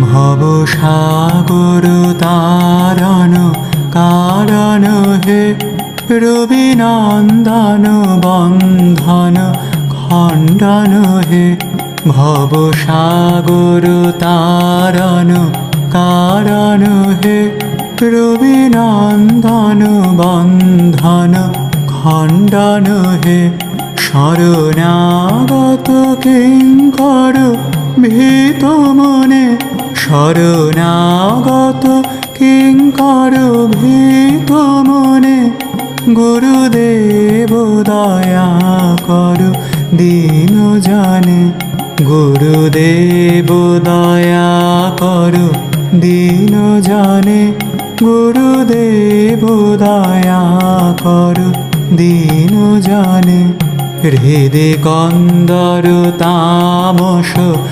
ভব সাগর তারণ কারণ হে রবিনন্দন বন্ধন খণ্ডন হে ভব সাগর তারণ কারণ হে রবিনন্দন বন্ধন খণ্ডন হে শরণাগত কিঙ্কর ভীত মনে শরণাগত কিঙ্কর ভীত মনে গুরুদেব দয়া করো দীন জানে গুরুদেব দয়া করো দীন জানে গুরুদেব দয়া করো দীন জানে হৃদে কন্দর তামস